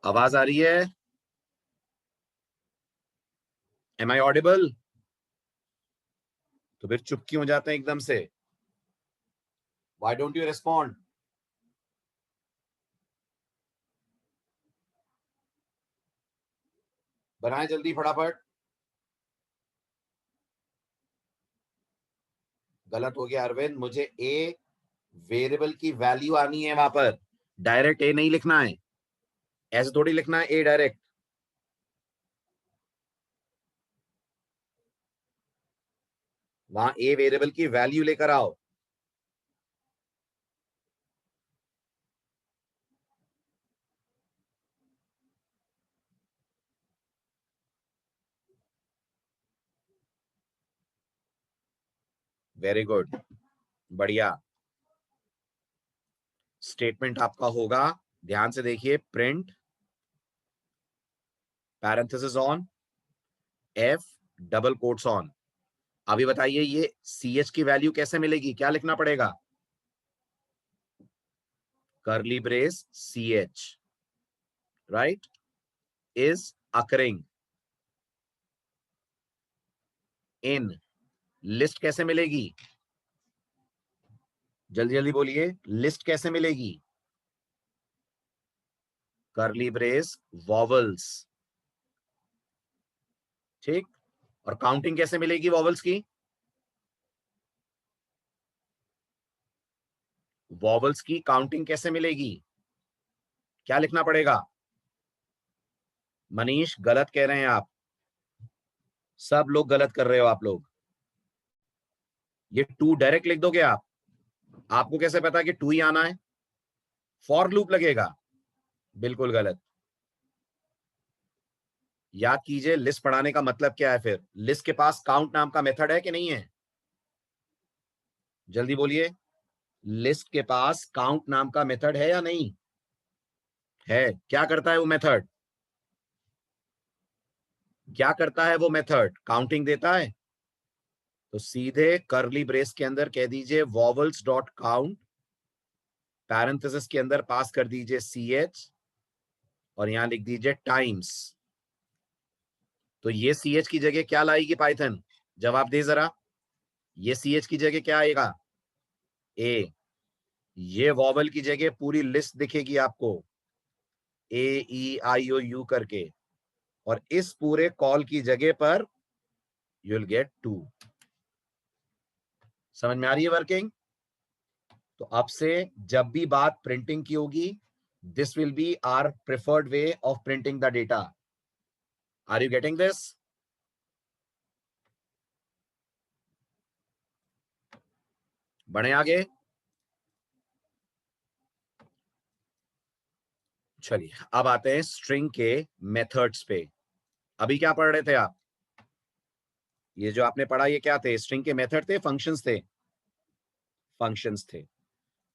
आवाज आ रही है? Am I audible? तो फिर चुप क्यों हो जाते हैं एकदम से? Why don't you respond? बनाए जल्दी फटाफट। गलत हो गया अरविंद, मुझे ए वेरिएबल की वैल्यू आनी है वहां पर। डायरेक्ट ए नहीं लिखना है, ऐसे थोड़ी लिखना है ए डायरेक्ट। वहां ए वेरिएबल की वैल्यू लेकर आओ। वेरी गुड, बढ़िया। स्टेटमेंट आपका होगा, ध्यान से देखिए, print parenthesis on F double quotes on. अभी बताइए ये सी एच की वैल्यू कैसे मिलेगी? क्या लिखना पड़ेगा? Curly brace C H. Right, is occurring in. List कैसे मिलेगी? जल्दी जल्दी बोलिए, लिस्ट कैसे मिलेगी? कर्ली ब्रेस वॉवल्स, ठीक। और काउंटिंग कैसे मिलेगी वॉवल्स की? वॉवल्स की काउंटिंग कैसे मिलेगी? क्या लिखना पड़ेगा? मनीष गलत कह रहे हैं आप, सब लोग गलत कर रहे हो आप लोग। ये टू डायरेक्ट लिख दोगे आप? आपको कैसे पता कि टू ही आना है? फॉर लूप लगेगा। बिल्कुल गलत। याद कीजिए, लिस्ट पढ़ाने का मतलब क्या है फिर? लिस्ट के पास काउंट नाम का मेथड है कि नहीं है? जल्दी बोलिए, लिस्ट के पास काउंट नाम का मेथड है या नहीं है? क्या करता है वो मेथड? क्या करता है वो मेथड? काउंटिंग देता है। तो सीधे कर्ली ब्रेस के अंदर कह दीजिए वॉवल्स डॉट काउंट, पैरेंथेसिस के अंदर पास कर दीजिए ch, और यहां लिख दीजिए टाइम्स। तो ये ch की जगह क्या लाएगी पाइथन? जवाब दे जरा, ये ch की जगह क्या आएगा? ए। ये वॉवल की जगह पूरी लिस्ट दिखेगी आपको, AEIOU करके, और इस पूरे कॉल की जगह पर यू विल गेट 2। समझ में आ रही है वर्किंग? तो अब से जब भी बात प्रिंटिंग की होगी, this will be our preferred way of printing the data. Are you getting this? बढ़े आगे। चलिए अब आते हैं स्ट्रिंग के मेथड्स पे। अभी क्या पढ़ रहे थे आप? ये जो आपने पढ़ा ये क्या थे? स्ट्रिंग के मेथड थे, फंक्शंस थे? फंक्शंस थे।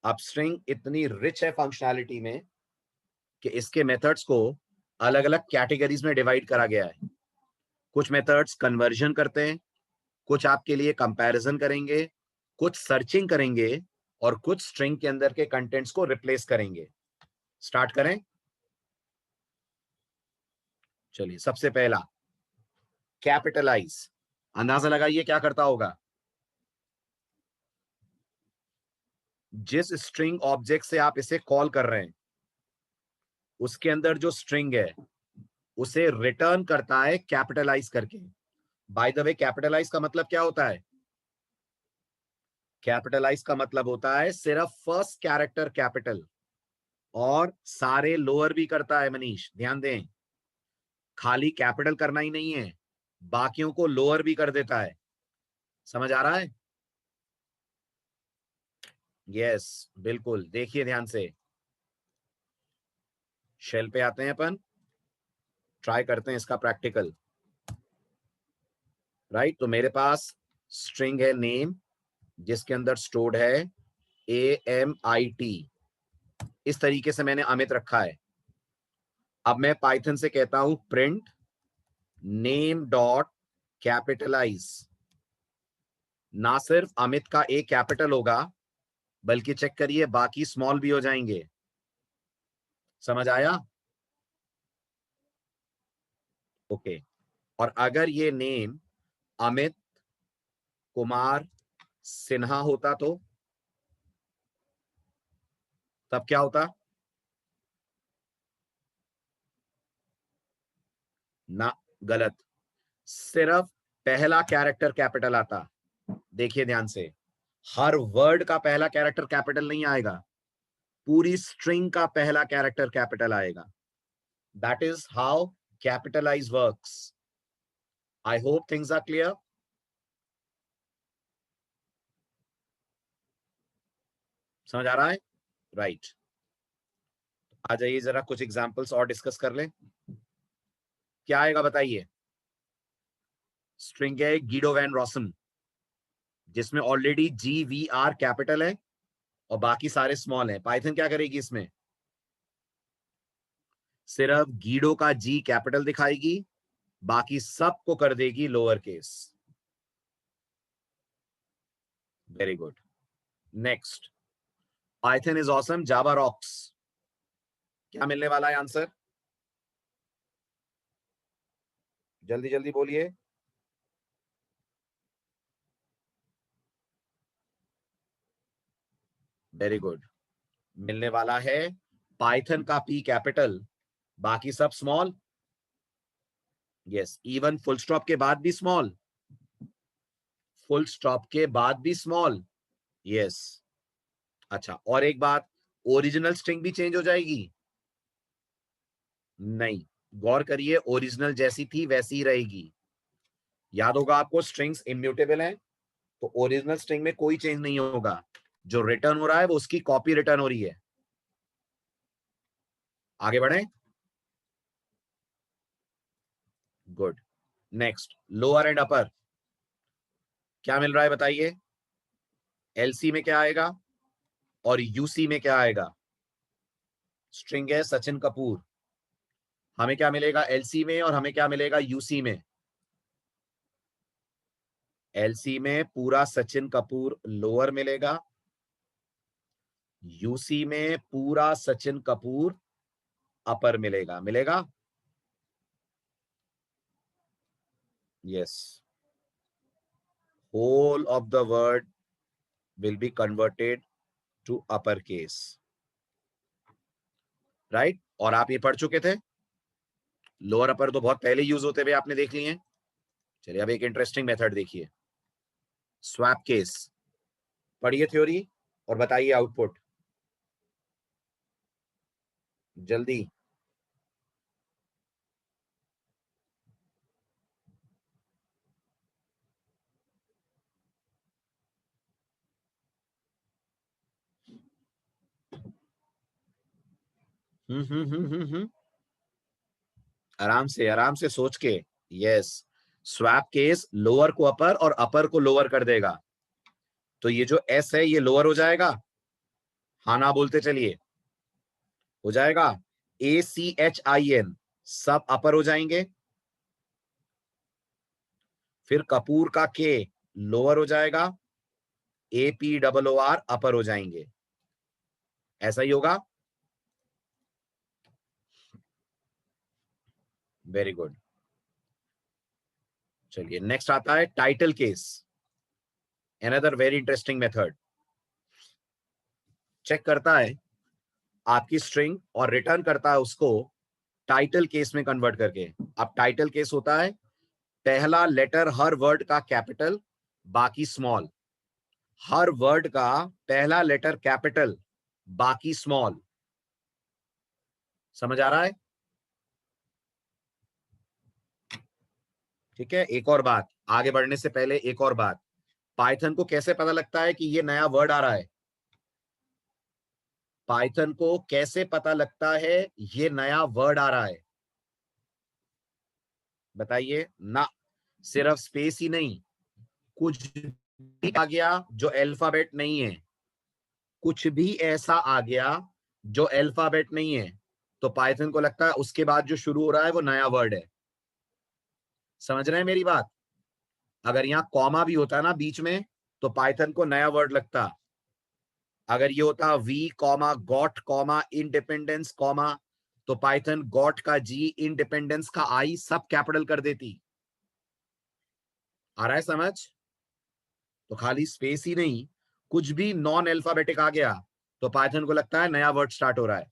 अब स्ट्रिंग इतनी रिच है फंक्शनैलिटी में कि इसके मेथड्स को अलग अलग कैटेगरीज में डिवाइड करा गया है। कुछ मेथड्स कन्वर्जन करते हैं, कुछ आपके लिए कंपैरिजन करेंगे, कुछ सर्चिंग करेंगे, और कुछ स्ट्रिंग के अंदर के कंटेंट्स को रिप्लेस करेंगे। स्टार्ट करें। चलिए सबसे पहला कैपिटलाइज। अंदाजा लगाइए क्या करता होगा? जिस स्ट्रिंग ऑब्जेक्ट से आप इसे कॉल कर रहे हैं उसके अंदर जो स्ट्रिंग है उसे रिटर्न करता है कैपिटलाइज करके। बाय द वे, कैपिटलाइज का मतलब क्या होता है? कैपिटलाइज का मतलब होता है सिर्फ फर्स्ट कैरेक्टर कैपिटल, और सारे लोअर भी करता है। मनीष ध्यान दें, खाली कैपिटल करना ही नहीं है, बाकियों को लोअर भी कर देता है। समझ आ रहा है? यस, बिल्कुल। देखिए ध्यान से, शेल पे आते हैं अपन, ट्राई करते हैं इसका प्रैक्टिकल। राइट, तो मेरे पास स्ट्रिंग है नेम, जिसके अंदर स्टोर्ड है AMIT। इस तरीके से मैंने अमित रखा है। अब मैं पाइथन से कहता हूं प्रिंट नेम डॉट कैपिटलाइज। ना सिर्फ अमित का ए कैपिटल होगा, बल्कि चेक करिए बाकी स्मॉल भी हो जाएंगे। समझ आया? ओके। और अगर ये नेम अमित कुमार सिन्हा होता तो तब क्या होता? ना, गलत। सिर्फ पहला कैरेक्टर कैपिटल आता। देखिए ध्यान से, हर वर्ड का पहला कैरेक्टर कैपिटल नहीं आएगा, पूरी स्ट्रिंग का पहला कैरेक्टर कैपिटल आएगा। That is how capitalize works. I hope things are clear. समझ आ रहा है? Right right. आ जाइए जरा कुछ एग्जांपल्स और डिस्कस कर लें। क्या आएगा बताइए? स्ट्रिंग है गीडो वैन रॉसन, जिसमें ऑलरेडी GVR कैपिटल है और बाकी सारे स्मॉल हैं। पाइथन क्या करेगी इसमें? सिर्फ गीडो का G कैपिटल दिखाएगी, बाकी सबको कर देगी lower case. Very good. Next, Python is awesome Java rocks. क्या मिलने वाला है आंसर? जल्दी जल्दी बोलिए। Very good. मिलने वाला है पाइथन का पी कैपिटल, बाकी सब small. Yes, even full stop के बाद भी स्मॉल, फुल स्टॉप के बाद भी स्मॉल। यस। अच्छा, और एक बात, ओरिजिनल स्ट्रिंग भी चेंज हो जाएगी? नहीं, गौर करिए, ओरिजिनल जैसी थी वैसी ही रहेगी। याद होगा आपको, स्ट्रिंग्स इम्यूटेबल हैं, तो ओरिजिनल स्ट्रिंग में कोई चेंज नहीं होगा। जो रिटर्न हो रहा है वो उसकी कॉपी रिटर्न हो रही है। आगे बढ़े। Good. Next, lower and upper. क्या मिल रहा है बताइए? एलसी में क्या आएगा और यूसी में क्या आएगा? स्ट्रिंग है सचिन कपूर, हमें क्या मिलेगा एलसी में और हमें क्या मिलेगा यूसी में? एलसी में पूरा सचिन कपूर लोअर मिलेगा, यूसी में पूरा सचिन कपूर अपर मिलेगा। मिलेगा? Yes. Whole of the word will be converted to upper case, right? और आप ये पढ़ चुके थे, लोअर अपर तो बहुत पहले यूज होते हुए आपने देख लिए हैं। चलिए अब एक इंटरेस्टिंग मेथड देखिए, स्वैप केस। पढ़िए थ्योरी और बताइए आउटपुट जल्दी। हम्म। आराम से सोच के। यस, स्वैप केस लोअर को अपर और अपर को लोअर कर देगा, तो ये जो एस है ये लोअर हो जाएगा। हाँ ना बोलते चलिए, हो जाएगा। ACHIN सब अपर हो जाएंगे, फिर कपूर का के लोअर हो जाएगा, APOOR अपर हो जाएंगे। ऐसा ही होगा। Very good. चलिए नेक्स्ट आता है title case, another very interesting method. Check करता है आपकी स्ट्रिंग और रिटर्न करता है उसको टाइटल केस में कन्वर्ट करके। अब टाइटल केस होता है पहला लेटर हर वर्ड का कैपिटल, बाकी स्मॉल। हर वर्ड का पहला लेटर कैपिटल, बाकी स्मॉल। समझ आ रहा है? ठीक है, एक और बात, आगे बढ़ने से पहले एक और बात, पाइथन को कैसे पता लगता है कि ये नया वर्ड आ रहा है? पाइथन को कैसे पता लगता है ये नया वर्ड आ रहा है? बताइए ना। सिर्फ स्पेस ही नहीं, कुछ भी आ गया जो अल्फाबेट नहीं है, कुछ भी ऐसा आ गया जो अल्फाबेट नहीं है, तो पाइथन को लगता है उसके बाद जो शुरू हो रहा है वो नया वर्ड है। समझ रहे हैं मेरी बात? अगर यहाँ कॉमा भी होता ना बीच में, तो पाइथन को नया वर्ड लगता। अगर ये होता we comma got comma independence comma, तो पाइथन गॉट का जी, इंडिपेंडेंस का आई सब कैपिटल कर देती। आ रहा है समझ? तो खाली स्पेस ही नहीं, कुछ भी नॉन अल्फाबेटिक आ गया तो पाइथन को लगता है नया वर्ड स्टार्ट हो रहा है।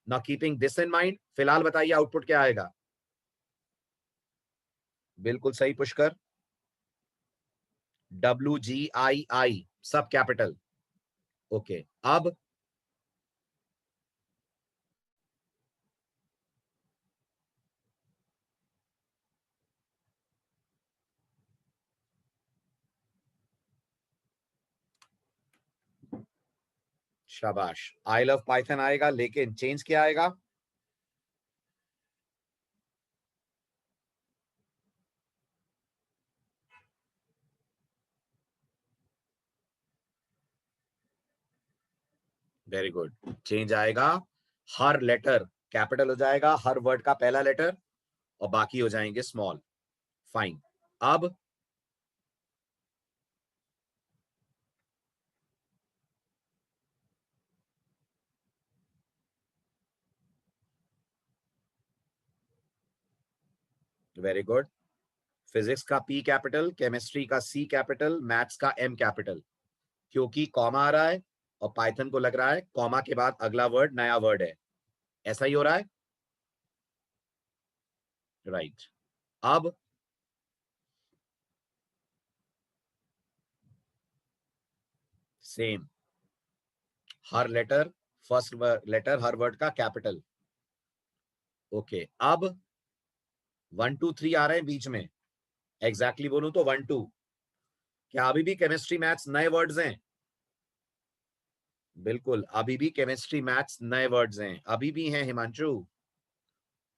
Now keeping this in mind, फिलहाल बताइए आउटपुट क्या आएगा? बिल्कुल सही पुष्कर, WGII सब कैपिटल। ओके, अब शाबाश, आई लव पाइथन आएगा, लेकिन चेंज क्या आएगा? Very good. चेंज आएगा, हर लेटर कैपिटल हो जाएगा, हर वर्ड का पहला लेटर, और बाकी हो जाएंगे स्मॉल। फाइन। अब वेरी गुड। फिजिक्स का P कैपिटल, केमिस्ट्री का C कैपिटल, मैथ्स का M कैपिटल, क्योंकि कॉमा आ रहा है और पाइथन को लग रहा है कॉमा के बाद अगला वर्ड नया वर्ड है। ऐसा ही हो रहा है, राइट। अब सेम, हर लेटर, फर्स्ट लेटर हर वर्ड का कैपिटल। ओके, अब 1 2 3 आ रहे हैं बीच में, एग्जैक्टली बोलूं तो 1 2। क्या अभी भी केमिस्ट्री मैथ्स नए वर्ड्स हैं? बिल्कुल, अभी भी केमिस्ट्री मैथ्स नए वर्ड्स हैं, अभी भी हैं हिमांशु,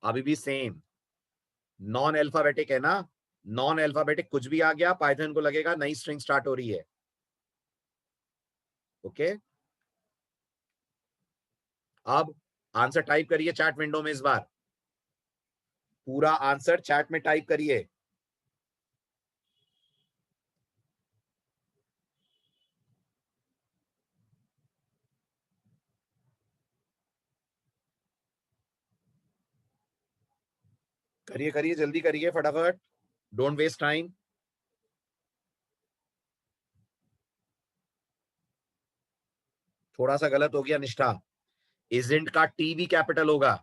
अभी भी सेम। नॉन अल्फाबेटिक है ना, नॉन अल्फाबेटिक कुछ भी आ गया पाइथन को लगेगा नई स्ट्रिंग स्टार्ट हो रही है। ओके, अब आंसर टाइप करिए चैट विंडो में, इस बार पूरा आंसर चैट में टाइप करिए। करिए करिए, जल्दी करिए फटाफट, डोंट वेस्ट टाइम। थोड़ा सा गलत हो गया निष्ठा, इजेंट का टी भी कैपिटल होगा,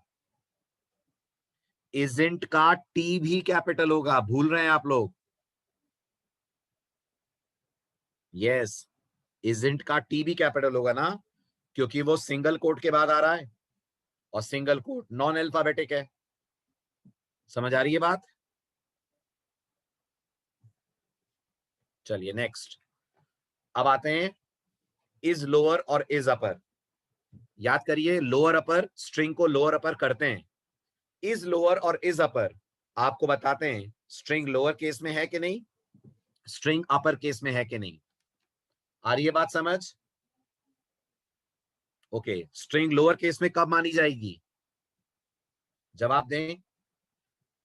इजेंट का टी भी कैपिटल होगा, भूल रहे हैं आप लोग? यस, इजेंट का टी भी कैपिटल होगा ना, क्योंकि वो सिंगल कोट के बाद आ रहा है और सिंगल कोट नॉन अल्फाबेटिक है। समझ आ रही है बात? चलिए नेक्स्ट, अब आते हैं इज लोअर और इज अपर। याद करिए, लोअर अपर, स्ट्रिंग को लोअर अपर करते हैं। इज लोअर और इज अपर आपको बताते हैं स्ट्रिंग लोअर केस में है कि नहीं, स्ट्रिंग अपर केस में है कि नहीं। आ रही है बात समझ? ओके, स्ट्रिंग लोअर केस में कब मानी जाएगी? जवाब दें,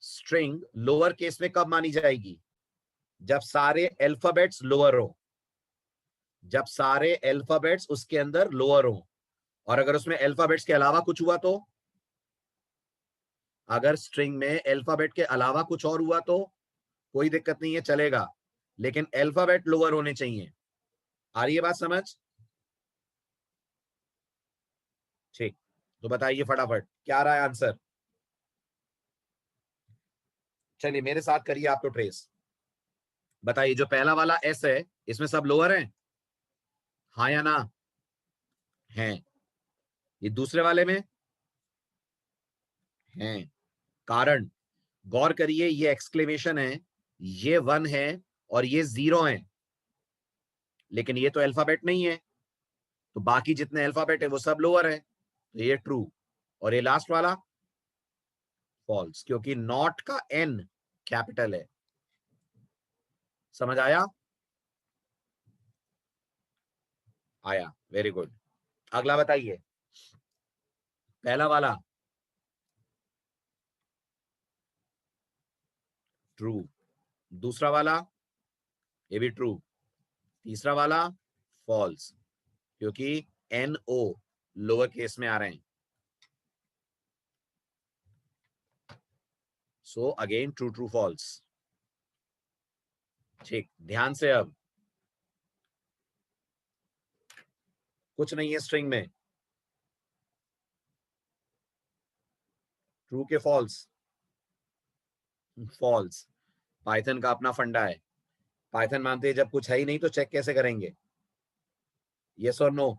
स्ट्रिंग लोअर केस में कब मानी जाएगी? जब सारे अल्फाबेट्स लोअर हो, जब सारे अल्फाबेट्स उसके अंदर लोअर हो। और अगर उसमें अल्फाबेट्स के अलावा कुछ हुआ तो, अगर स्ट्रिंग में अल्फाबेट के अलावा कुछ और हुआ तो कोई दिक्कत नहीं है, चलेगा, लेकिन अल्फाबेट लोअर होने चाहिए। आ रही है बात समझ? ठीक, तो बताइए फटाफट क्या रहा है आंसर। चलिए मेरे साथ करिए आप तो ट्रेस। बताइए, जो पहला वाला एस है इसमें सब लोअर हैं, हाँ या ना? हैं। ये दूसरे वाले में हैं, कारण गौर करिए, ये एक्सक्लेमेशन है, ये 1 है और ये 0 है, लेकिन ये तो अल्फाबेट नहीं है, तो बाकी जितने अल्फाबेट है वो सब लोअर है, तो ये ट्रू। और ये लास्ट वाला फॉल्स, क्योंकि नॉट का एन कैपिटल है। समझ आया? आया, वेरी गुड। अगला बताइए, पहला वाला ट्रू, दूसरा वाला ये भी ट्रू, तीसरा वाला फॉल्स, क्योंकि एन ओ लोअर केस में आ रहे हैं। So again true true false. ठीक, ध्यान से, अब कुछ नहीं है स्ट्रिंग में, ट्रू के फॉल्स, फॉल्स। पाइथन का अपना फंडा है, पाइथन मानते हैं जब कुछ है ही नहीं तो चेक कैसे करेंगे, यस और नो?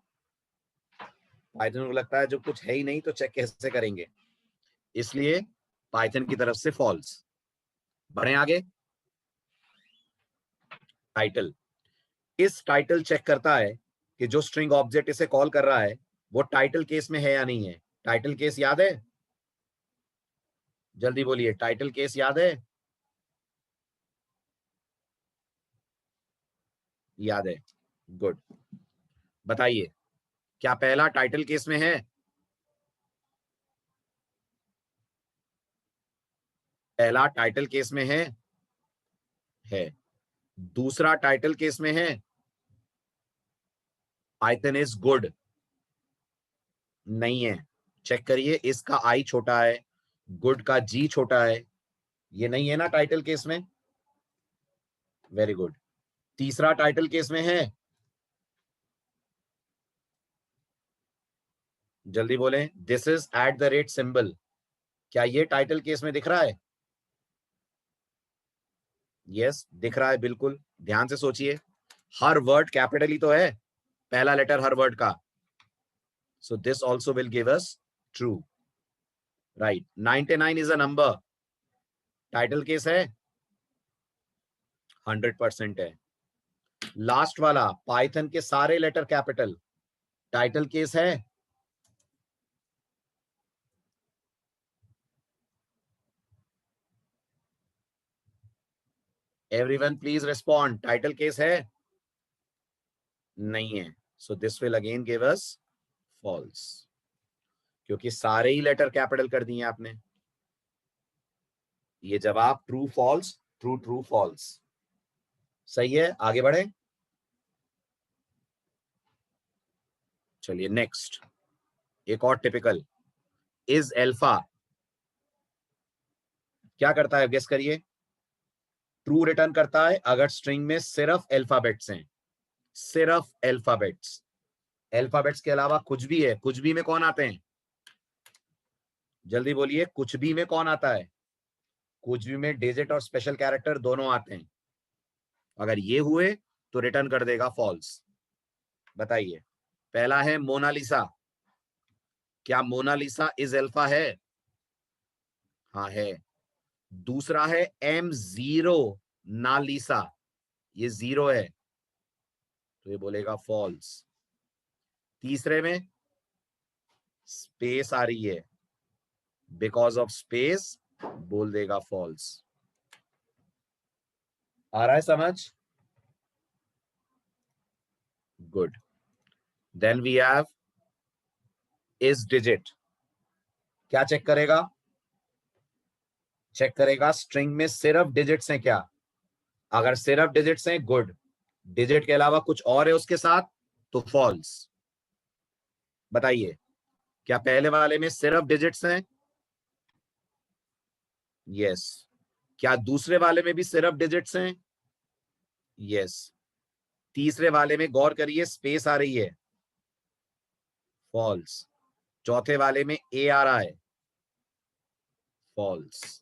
पाइथन को लगता है जब कुछ है ही नहीं तो चेक कैसे करेंगे, इसलिए पाइथन की तरफ से फॉल्स। बढ़े आगे, टाइटल, इस टाइटल चेक करता है कि जो स्ट्रिंग ऑब्जेक्ट इसे कॉल कर रहा है वो टाइटल केस में है या नहीं है। टाइटल केस याद है? जल्दी बोलिए, टाइटल केस याद है? याद है, गुड। बताइए, क्या पहला टाइटल केस में है? पहला टाइटल केस में है। दूसरा टाइटल केस में है, पाइथन इज गुड, नहीं है। चेक करिए, इसका आई छोटा है, गुड का जी छोटा है, ये नहीं है ना टाइटल केस में? Very good. तीसरा टाइटल केस में है? जल्दी बोलें। This is at the rate symbol, क्या ये टाइटल केस में दिख रहा है? यस, दिख रहा है बिल्कुल। ध्यान से सोचिए, हर वर्ड कैपिटल ही तो है, पहला लेटर हर वर्ड का। So this also will give us true, right. 99 is a number, title case है? 100% है। लास्ट वाला, पाइथन के सारे लेटर कैपिटल, टाइटल केस है? Everyone please respond, title case है? नहीं है। So this will again give us false, क्योंकि सारे ही लेटर कैपिटल कर दिए आपने। ये जवाब true false, true true false. सही है, आगे बढ़े। चलिए नेक्स्ट, एक और टिपिकल। इज एल्फा क्या करता है, गेस करिए। ट्रू रिटर्न करता है अगर स्ट्रिंग में सिर्फ अल्फाबेट्स हैं, सिर्फ अल्फाबेट्स। अल्फाबेट्स के अलावा कुछ भी है, कुछ भी में कौन आते हैं? जल्दी बोलिए, कुछ भी में कौन आता है? कुछ भी में डिजिट और स्पेशल कैरेक्टर दोनों आते हैं। अगर ये हुए तो रिटर्न कर देगा फॉल्स। बताइए, पहला है मोनालिसा, क्या मोनालिसा इज अल्फा है? हाँ है। दूसरा है M0 नालिसा, ये 0 है, तो ये बोलेगा फॉल्स। तीसरे में स्पेस आ रही है, बिकॉज ऑफ स्पेस, बोल देगा फॉल्स। आ रहा है समझ? Good. Then we have is digit, क्या चेक करेगा? चेक करेगा स्ट्रिंग में सिर्फ डिजिट्स हैं क्या। अगर सिर्फ डिजिट्स हैं, गुड। डिजिट के अलावा कुछ और है उसके साथ, तो फॉल्स। बताइए, क्या पहले वाले में सिर्फ डिजिट्स हैं? यस। क्या दूसरे वाले में भी सिर्फ डिजिट्स हैं? यस। तीसरे वाले में गौर करिए, स्पेस आ रही है, फॉल्स। चौथे वाले में ए आ रहा है, फॉल्स।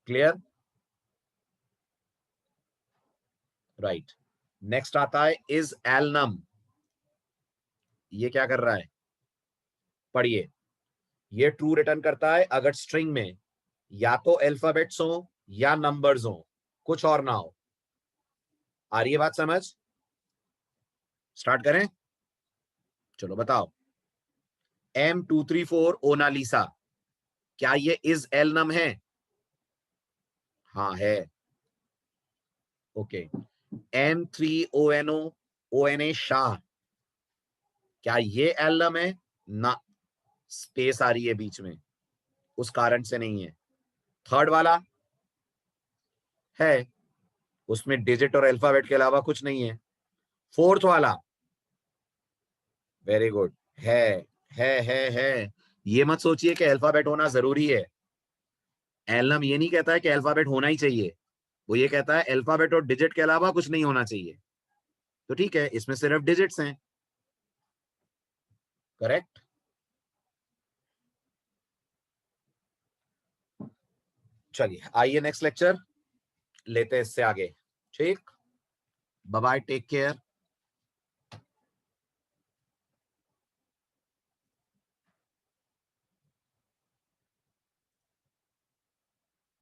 क्लियर? राइट। नेक्स्ट आता है इज एलनम, ये क्या कर रहा है? पढ़िए, ये ट्रू रिटर्न करता है अगर स्ट्रिंग में या तो अल्फाबेट्स हो या नंबर्स हो, कुछ और ना हो। आ रही है बात समझ? स्टार्ट करें? चलो बताओ। M234 ओनालिसा, क्या ये इज एलनम है? हाँ है। ओके। M3ONO शाह, क्या ये एलनम है? ना, स्पेस आ रही है बीच में, उस कारण से नहीं है। थर्ड वाला है, उसमें डिजिट और अल्फाबेट के अलावा कुछ नहीं है। फोर्थ वाला, वेरी गुड, है। ये मत सोचिए कि अल्फाबेट होना जरूरी है। एलनम ये नहीं कहता है कि अल्फाबेट होना ही चाहिए, वो ये कहता है अल्फाबेट और डिजिट के अलावा कुछ नहीं होना चाहिए। तो ठीक है, इसमें सिर्फ डिजिट्स हैं, करेक्ट। चलिए आइए नेक्स्ट लेक्चर लेते हैं इससे आगे। ठीक, बाय बाय, टेक केयर।